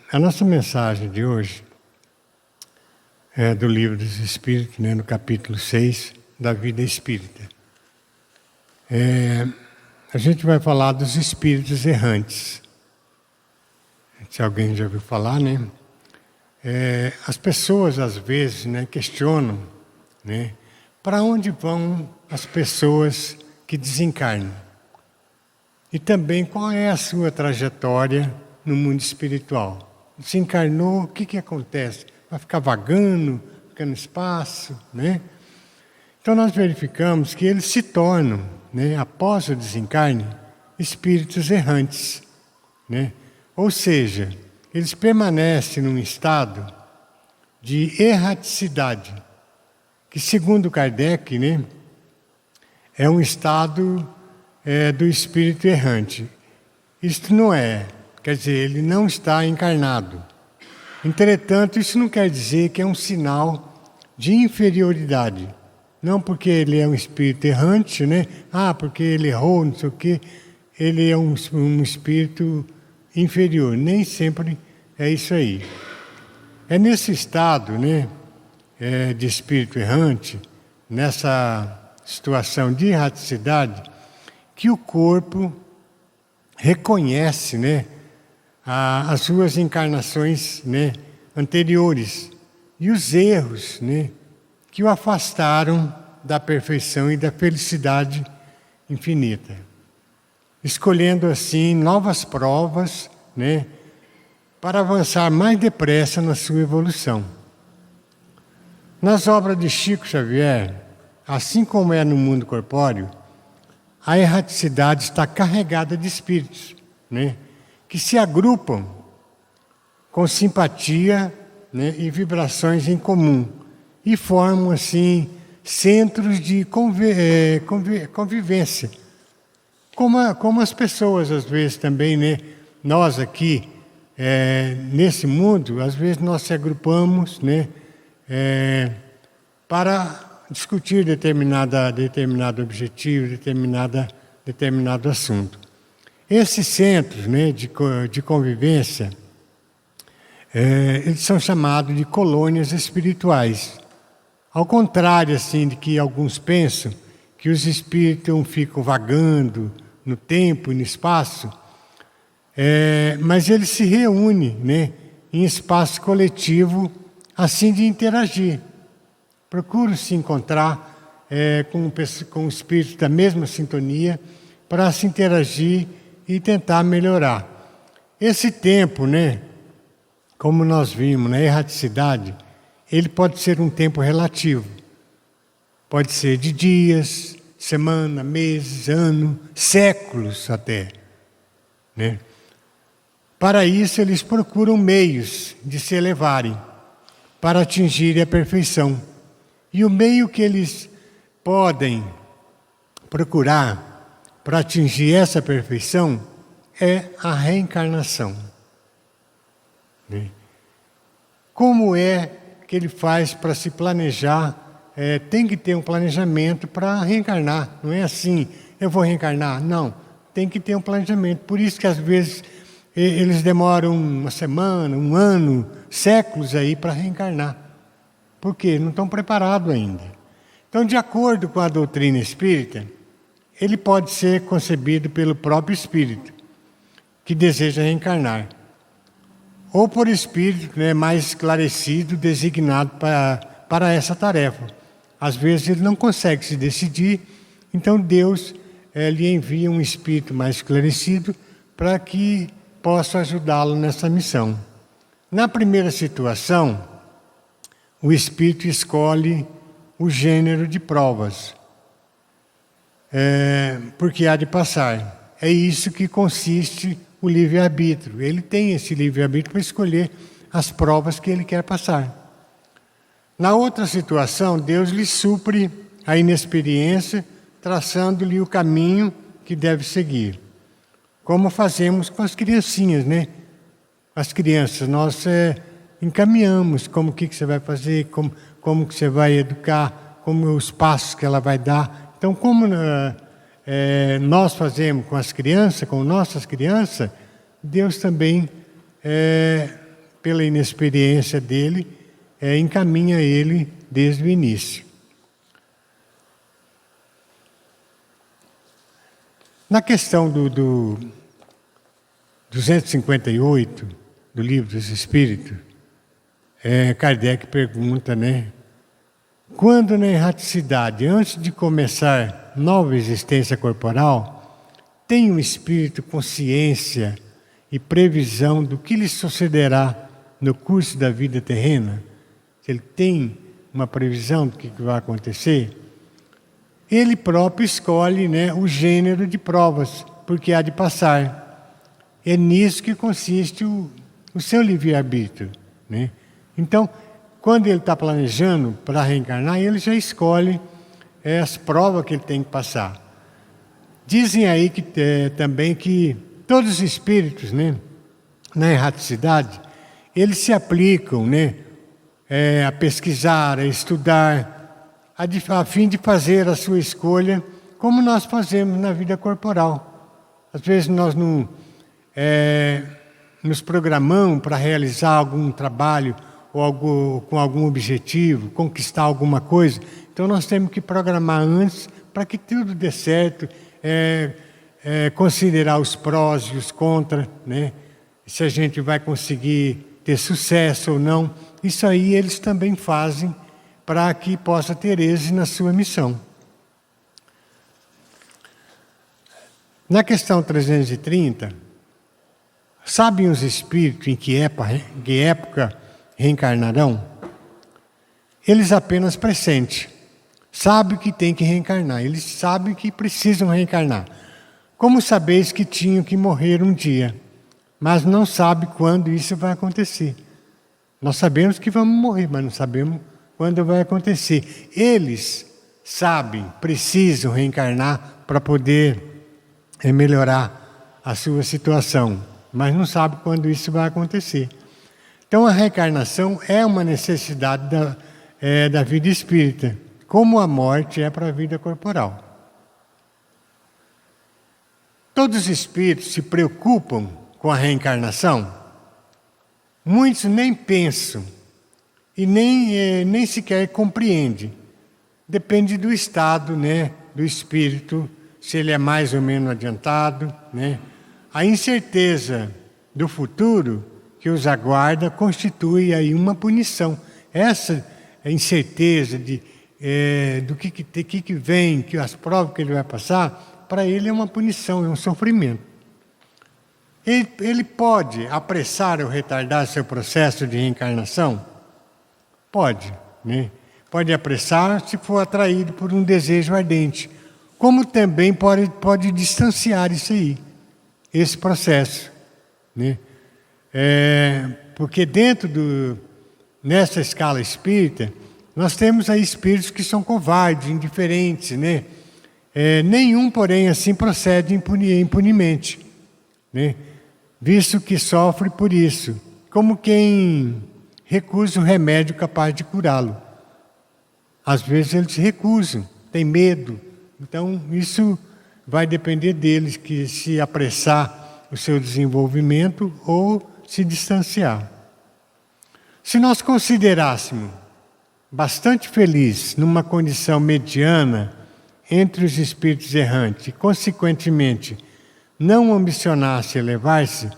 A nossa mensagem de hoje é do Livro dos Espíritos, no capítulo 6 da vida espírita. A gente vai falar dos espíritos errantes. Se alguém já ouviu falar, né? As pessoas, às vezes, questionam, para onde vão as pessoas que desencarnam? E também qual é a sua trajetória no mundo espiritual? Desencarnou, o que acontece? Vai ficar vagando, ficar no espaço, Então nós verificamos que eles se tornam, após o desencarne, espíritos errantes, Ou seja, eles permanecem num estado de erraticidade, que segundo Kardec, é um estado do espírito errante. Isto não quer dizer, ele não está encarnado. Entretanto, isso não quer dizer que é um sinal de inferioridade. Não porque ele é um espírito errante, porque ele errou, não sei o quê, ele é um espírito inferior. Nem sempre é isso aí. É nesse estado, de espírito errante, nessa situação de erraticidade, que o corpo reconhece, as suas encarnações, anteriores e os erros, que o afastaram da perfeição e da felicidade infinita, escolhendo assim novas provas, para avançar mais depressa na sua evolução. Nas obras de Chico Xavier, assim como é no mundo corpóreo, a erraticidade está carregada de espíritos, que se agrupam com simpatia, e vibrações em comum e formam assim centros de convivência, como as pessoas às vezes também, Nós aqui nesse mundo, às vezes nós se agrupamos, para discutir determinado objetivo, determinado assunto. Esses centros, de convivência, eles são chamados de colônias espirituais. Ao contrário, assim, de que alguns pensam que os espíritos ficam vagando no tempo e no espaço, mas eles se reúnem, em espaço coletivo, assim de interagir. Procuram se encontrar com espíritos da mesma sintonia para se interagir e tentar melhorar. Esse tempo, como nós vimos, na erraticidade, ele pode ser um tempo relativo. Pode ser de dias, semana, meses, ano, séculos até. Para isso, eles procuram meios de se elevarem, para atingirem a perfeição. E o meio que eles podem procurar para atingir essa perfeição é a reencarnação. Como é que ele faz para se planejar? Tem que ter um planejamento para reencarnar. Não é assim, eu vou reencarnar. Não, tem que ter um planejamento. Por isso que às vezes eles demoram uma semana, um ano, séculos aí para reencarnar. Por quê? Não estão preparados ainda. Então, de acordo com a doutrina espírita, ele pode ser concebido pelo próprio espírito, que deseja reencarnar. Ou por espírito mais esclarecido, designado para essa tarefa. Às vezes ele não consegue se decidir, então Deus lhe envia um espírito mais esclarecido para que possa ajudá-lo nessa missão. Na primeira situação, o espírito escolhe o gênero de provas, porque há de passar. É isso que consiste o livre-arbítrio. Ele tem esse livre-arbítrio para escolher as provas que ele quer passar. Na outra situação, Deus lhe supre a inexperiência, traçando-lhe o caminho que deve seguir. Como fazemos com as criancinhas, As crianças, nós encaminhamos como que você vai fazer, como que você vai educar, como os passos que ela vai dar. Então, como nós fazemos com as crianças, com nossas crianças, Deus também pela inexperiência dele, encaminha ele desde o início. Na questão do 258 do Livro dos Espíritos, Kardec pergunta, né? Quando na erraticidade, antes de começar nova existência corporal, tem o espírito consciência e previsão do que lhe sucederá no curso da vida terrena? Se ele tem uma previsão do que vai acontecer, ele próprio escolhe, né, o gênero de provas, porque há de passar. É nisso que consiste o seu livre-arbítrio, né? Então, quando ele está planejando para reencarnar, ele já escolhe as provas que ele tem que passar. Dizem aí que também que todos os espíritos, né, na erraticidade, eles se aplicam, né, a pesquisar, a estudar, a fim de fazer a sua escolha, como nós fazemos na vida corporal. Às vezes nós não nos programamos para realizar algum trabalho ou com algum objetivo, conquistar alguma coisa. Então nós temos que programar antes para que tudo dê certo, considerar os prós e os contras, né? Se a gente vai conseguir ter sucesso ou não. Isso aí eles também fazem para que possa ter êxito na sua missão. Na questão 330, sabem os espíritos em que época reencarnarão? Eles apenas pressentem. Sabem que tem que reencarnar. Eles sabem que precisam reencarnar. Como sabeis que tinham que morrer um dia, mas não sabem quando isso vai acontecer. Nós sabemos que vamos morrer, mas não sabemos quando vai acontecer. Eles sabem, precisam reencarnar para poder melhorar a sua situação, mas não sabem quando isso vai acontecer. Então a reencarnação é uma necessidade da vida espírita, como a morte é para a vida corporal. Todos os espíritos se preocupam com a reencarnação? Muitos nem pensam e nem sequer compreendem. Depende do estado, né, do espírito, se ele é mais ou menos adiantado, né? A incerteza do futuro que os aguarda constitui aí uma punição. Essa incerteza do que vem, que as provas que ele vai passar, para ele é uma punição, é um sofrimento. Ele pode apressar ou retardar seu processo de reencarnação? Pode, né? Pode apressar se for atraído por um desejo ardente. Como também pode distanciar isso aí, esse processo, né? Porque nessa escala espírita, nós temos aí espíritos que são covardes, indiferentes, né? Nenhum, porém, assim procede impunemente, né? Visto que sofre por isso, como quem recusa o remédio capaz de curá-lo. Às vezes eles recusam, têm medo. Então isso vai depender deles, que se apressar o seu desenvolvimento ou se distanciar. Se nós considerássemos bastante feliz numa condição mediana entre os espíritos errantes e, consequentemente, não ambicionasse elevar-se,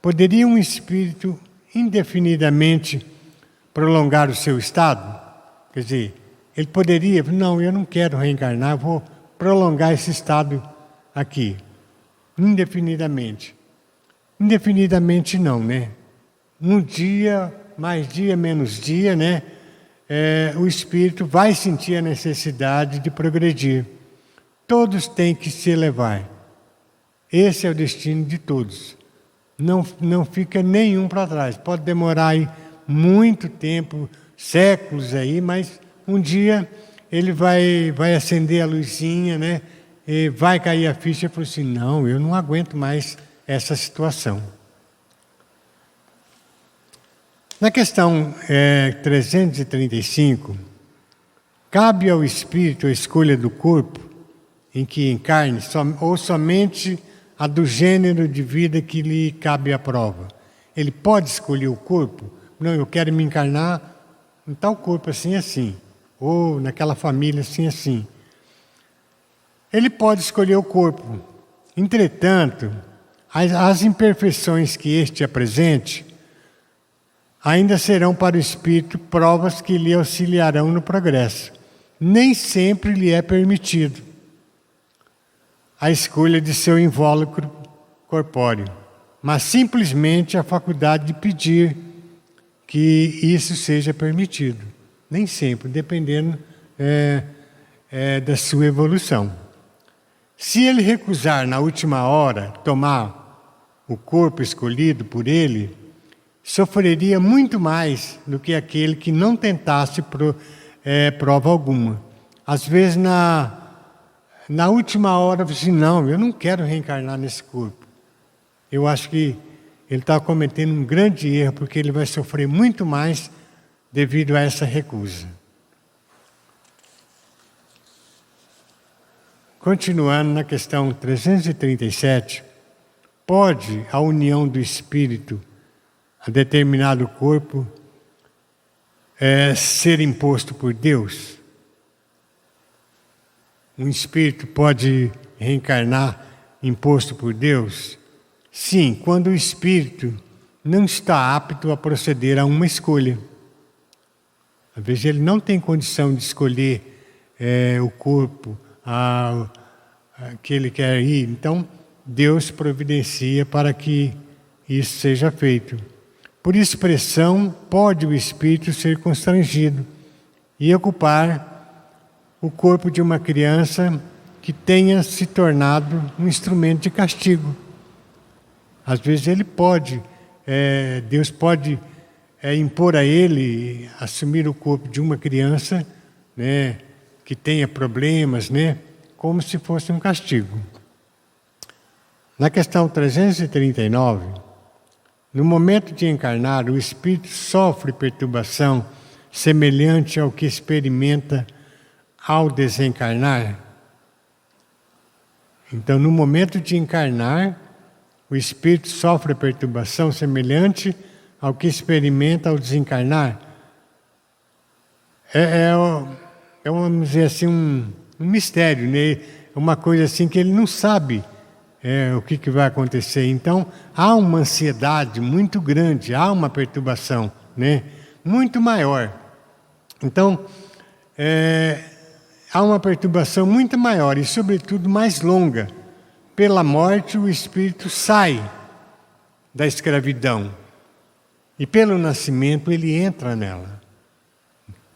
poderia um espírito indefinidamente prolongar o seu estado? Quer dizer, ele poderia, não, eu não quero reencarnar, vou prolongar esse estado aqui, indefinidamente. Indefinidamente não, né? Um dia, mais dia, menos dia, né? O espírito vai sentir a necessidade de progredir. Todos têm que se elevar. Esse é o destino de todos. Não fica nenhum para trás. Pode demorar aí muito tempo, séculos aí, mas um dia ele vai acender a luzinha, né? E vai cair a ficha e falar assim, não, eu não aguento mais essa situação. Na questão 335, cabe ao espírito a escolha do corpo em que encarne, ou somente a do gênero de vida que lhe cabe à prova. ele pode escolher o corpo? Não, eu quero me encarnar em tal corpo assim, assim. Ou naquela família assim, assim. Ele pode escolher o corpo. Entretanto, as imperfeições que este apresente ainda serão para o espírito provas que lhe auxiliarão no progresso. Nem sempre lhe é permitido a escolha de seu invólucro corpóreo, mas simplesmente a faculdade de pedir que isso seja permitido. Nem sempre, dependendo da sua evolução. Se ele recusar na última hora tomar o corpo escolhido por ele, sofreria muito mais do que aquele que não tentasse prova alguma. Às vezes, na última hora, eu disse, não, eu não quero reencarnar nesse corpo. Eu acho que ele está cometendo um grande erro, porque ele vai sofrer muito mais devido a essa recusa. Continuando na questão 337, pode a união do espírito a determinado corpo ser imposto por Deus? Um espírito pode reencarnar imposto por Deus? Sim, quando o espírito não está apto a proceder a uma escolha. Às vezes ele não tem condição de escolher o corpo que ele quer ir. Então, Deus providencia para que isso seja feito. Por expressão, pode o espírito ser constrangido e ocupar o corpo de uma criança que tenha se tornado um instrumento de castigo. Às vezes ele pode, Deus pode impor a ele assumir o corpo de uma criança, né, que tenha problemas, né, como se fosse um castigo. Na questão 339, no momento de encarnar, o espírito sofre perturbação semelhante ao que experimenta ao desencarnar. Então, no momento de encarnar, o espírito sofre perturbação semelhante ao que experimenta ao desencarnar. Vamos dizer assim, um mistério, né? Uma coisa assim que ele não sabe o que vai acontecer. Então, há uma ansiedade muito grande, há uma perturbação, né? Muito maior. Então, há uma perturbação muito maior e, sobretudo, mais longa. Pela morte, o espírito sai da escravidão e, pelo nascimento, ele entra nela.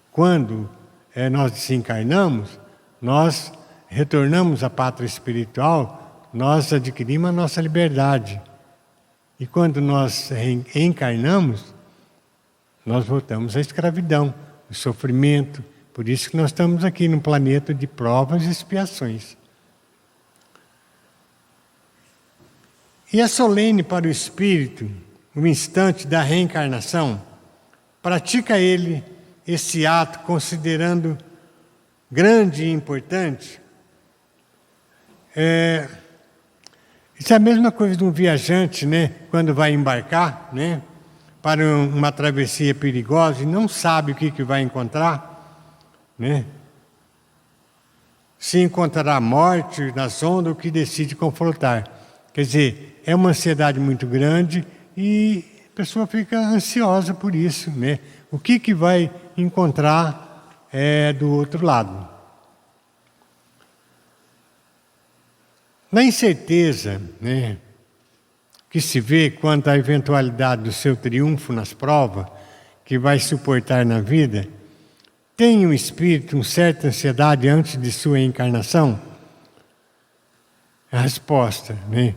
Quando nós desencarnamos, nós retornamos à pátria espiritual, nós adquirimos a nossa liberdade. E quando nós reencarnamos, nós voltamos à escravidão, ao sofrimento. Por isso que nós estamos aqui num planeta de provas e expiações. E é solene para o espírito, no instante da reencarnação, pratica ele esse ato considerando grande e importante. Isso é a mesma coisa de um viajante, né, quando vai embarcar, né, para uma travessia perigosa e não sabe o que vai encontrar, né? Se encontrará a morte nas ondas, o que decide confrontar. Quer dizer, é uma ansiedade muito grande e a pessoa fica ansiosa por isso, né? O que vai encontrar do outro lado. Na incerteza, né, que se vê quanto à eventualidade do seu triunfo nas provas que vai suportar na vida, tem o espírito uma certa ansiedade antes de sua encarnação? A resposta, né?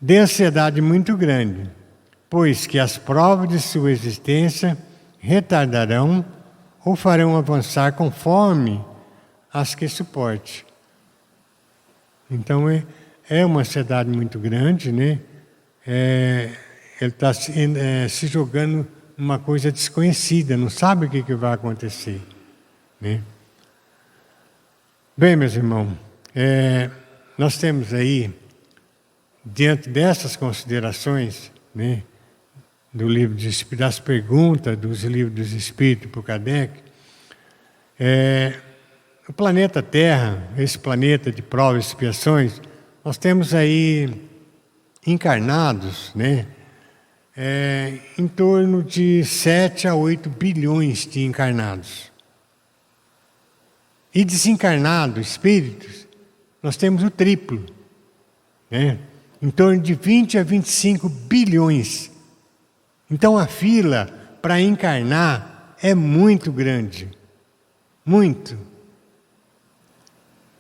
De ansiedade muito grande, pois que as provas de sua existência retardarão ou farão avançar conforme as que suporte. Então é uma ansiedade muito grande, né? Ele está se jogando numa coisa desconhecida, não sabe o que vai acontecer, né? Bem, meus irmãos, nós temos aí, diante dessas considerações, né, do livro das perguntas dos livros dos Espíritos por Kardec, o planeta Terra, esse planeta de provas e expiações, nós temos aí encarnados, né, em torno de 7 a 8 bilhões de encarnados. E desencarnados, espíritos, nós temos o triplo, né, em torno de 20 a 25 bilhões. Então a fila para encarnar é muito grande, muito.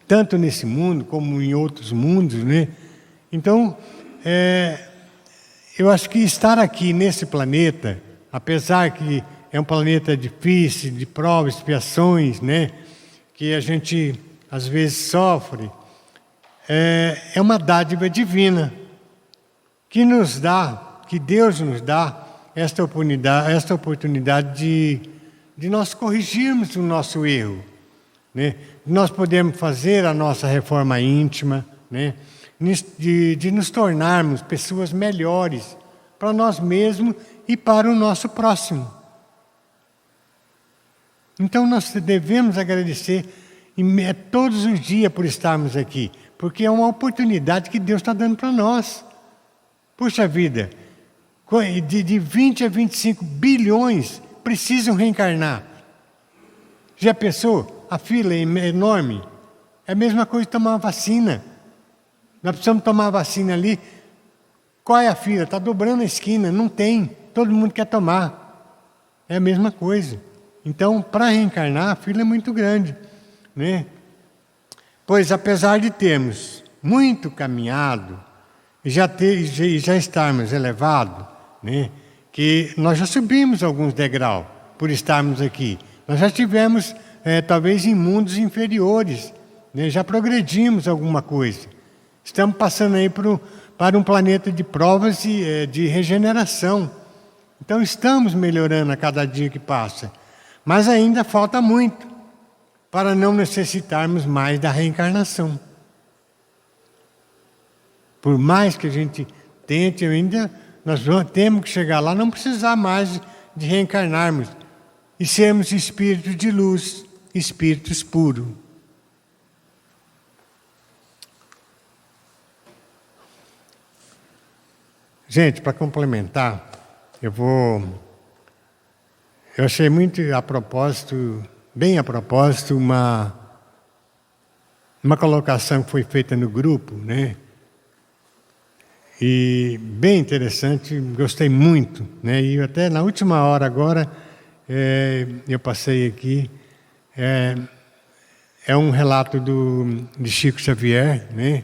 Tanto nesse mundo como em outros mundos, né? Então, eu acho que estar aqui nesse planeta, apesar que é um planeta difícil, de provas, expiações, né? Que a gente às vezes sofre, é uma dádiva divina que nos dá, que Deus nos dá esta oportunidade de nós corrigirmos o nosso erro, né? Nós podemos fazer a nossa reforma íntima, né? De nos tornarmos pessoas melhores para nós mesmos e para o nosso próximo. Então nós devemos agradecer todos os dias por estarmos aqui, porque é uma oportunidade que Deus está dando para nós. Puxa vida, de 20 a 25 bilhões precisam reencarnar. Já pensou? A fila é enorme. É a mesma coisa que tomar uma vacina. Nós precisamos tomar a vacina ali. Qual é a fila? Está dobrando a esquina. Não tem. Todo mundo quer tomar. É a mesma coisa. Então, para reencarnar, a fila é muito grande, né? Pois, apesar de termos muito caminhado, e já estarmos elevados, né? Que nós já subimos alguns degraus por estarmos aqui. Nós já tivemos, talvez, em mundos inferiores, né? Já progredimos alguma coisa. Estamos passando aí para um planeta de provas e de regeneração. Então, estamos melhorando a cada dia que passa. Mas ainda falta muito para não necessitarmos mais da reencarnação. Por mais que a gente tente, nós temos que chegar lá, não precisar mais de reencarnarmos e sermos espíritos de luz, espíritos puros. Gente, para complementar, eu achei muito bem a propósito, uma colocação que foi feita no grupo, né? E bem interessante, gostei muito, né? E até na última hora agora, eu passei aqui, é um relato de Chico Xavier, né?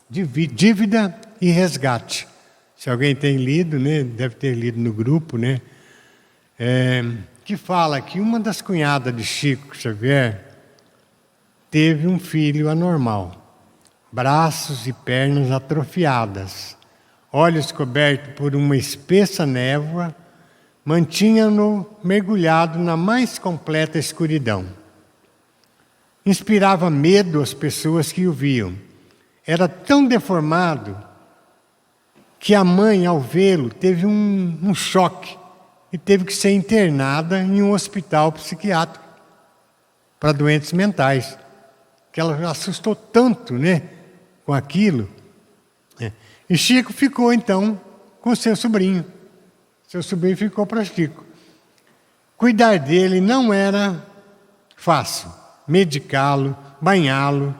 Dívida e resgate. Se alguém tem lido, né? Deve ter lido no grupo, né? Que fala que uma das cunhadas de Chico Xavier teve um filho anormal. Braços e pernas atrofiadas, olhos cobertos por uma espessa névoa, mantinham-no mergulhado na mais completa escuridão. Inspirava medo às pessoas que o viam. Era tão deformado que a mãe, ao vê-lo, teve um choque e teve que ser internada em um hospital psiquiátrico para doentes mentais. Que ela assustou tanto, né? Com aquilo. E Chico ficou, então, com seu sobrinho. Seu sobrinho ficou para Chico. Cuidar dele não era fácil. Medicá-lo, banhá-lo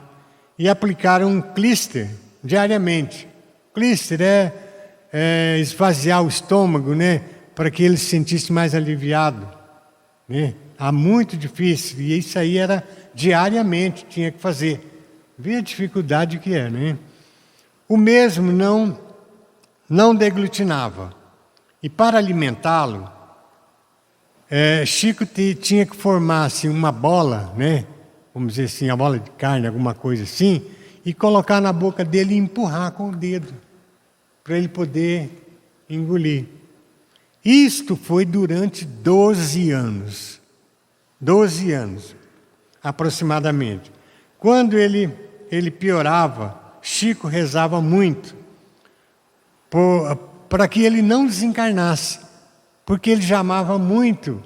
e aplicar um clíster diariamente. Clíster é esvaziar o estômago, né? Para que ele se sentisse mais aliviado, né? Muito difícil. E isso aí era diariamente, tinha que fazer. Vê a dificuldade que é, né? O mesmo não deglutinava. E para alimentá-lo, Chico tinha que formar assim, uma bola, né? Vamos dizer assim, a bola de carne, alguma coisa assim, e colocar na boca dele e empurrar com o dedo, para ele poder engolir. Isto foi durante 12 anos. 12 anos, aproximadamente. Quando ele piorava, Chico rezava muito. para que ele não desencarnasse, porque ele já amava muito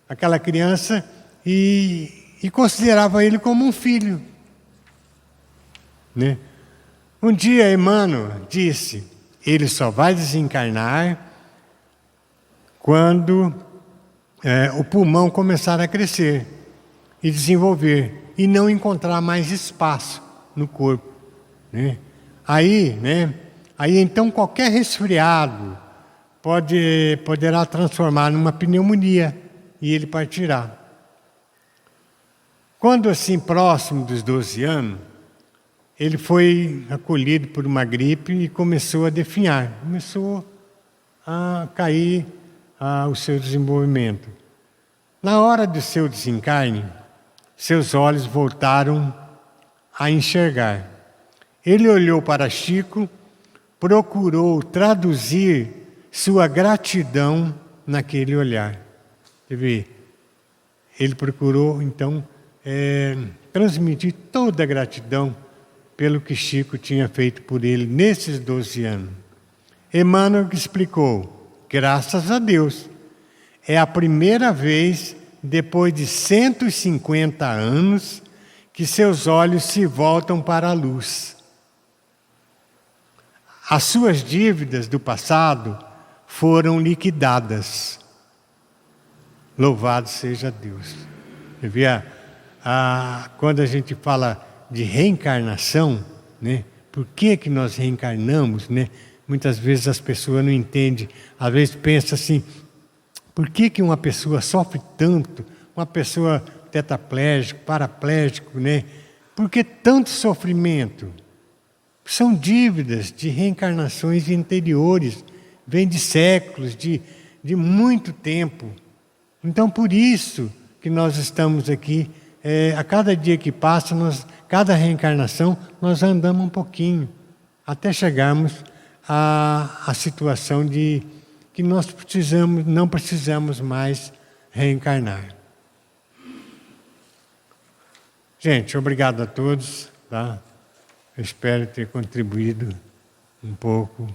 aquela criança e considerava ele como um filho, né? Um dia Emmanuel disse: ele só vai desencarnar quando o pulmão começar a crescer e desenvolver e não encontrar mais espaço no corpo, né? Aí então qualquer resfriado poderá transformar numa pneumonia e ele partirá. Quando assim próximo dos 12 anos, ele foi acolhido por uma gripe e começou a definhar, começou a cair o seu desenvolvimento. Na hora do seu desencarne, seus olhos voltaram a enxergar. Ele olhou para Chico, procurou traduzir sua gratidão naquele olhar. Você vê, ele procurou então transmitir toda a gratidão pelo que Chico tinha feito por ele nesses 12 anos. Emmanuel explicou: graças a Deus, é a primeira vez, depois de 150 anos, que seus olhos se voltam para a luz. As suas dívidas do passado foram liquidadas. Louvado seja Deus. Você vê, quando a gente fala de reencarnação, né? Por que nós reencarnamos, né? Muitas vezes as pessoas não entendem, às vezes pensam assim: por que uma pessoa sofre tanto, uma pessoa tetraplégico, paraplégico, né? Por que tanto sofrimento? São dívidas de reencarnações anteriores, vêm de séculos, de muito tempo. Então, por isso que nós estamos aqui, a cada dia que passa, cada reencarnação, nós andamos um pouquinho, até chegarmos à situação de que nós não precisamos mais reencarnar. Gente, obrigado a todos, tá? Eu espero ter contribuído um pouco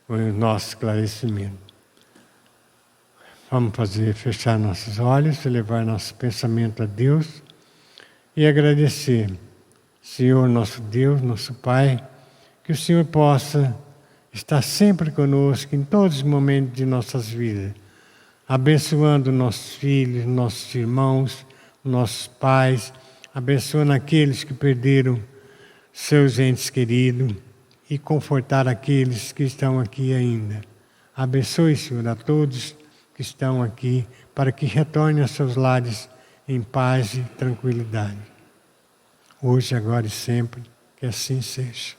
com o nosso esclarecimento. Vamos fechar nossos olhos, elevar nosso pensamento a Deus e agradecer, Senhor nosso Deus, nosso Pai, que o Senhor possa estar sempre conosco em todos os momentos de nossas vidas, abençoando nossos filhos, nossos irmãos, nossos pais, abençoando aqueles que perderam seus entes queridos e confortar aqueles que estão aqui ainda. Abençoe, Senhor, a todos que estão aqui, para que retornem aos seus lares em paz e tranquilidade. Hoje, agora e sempre, que assim seja.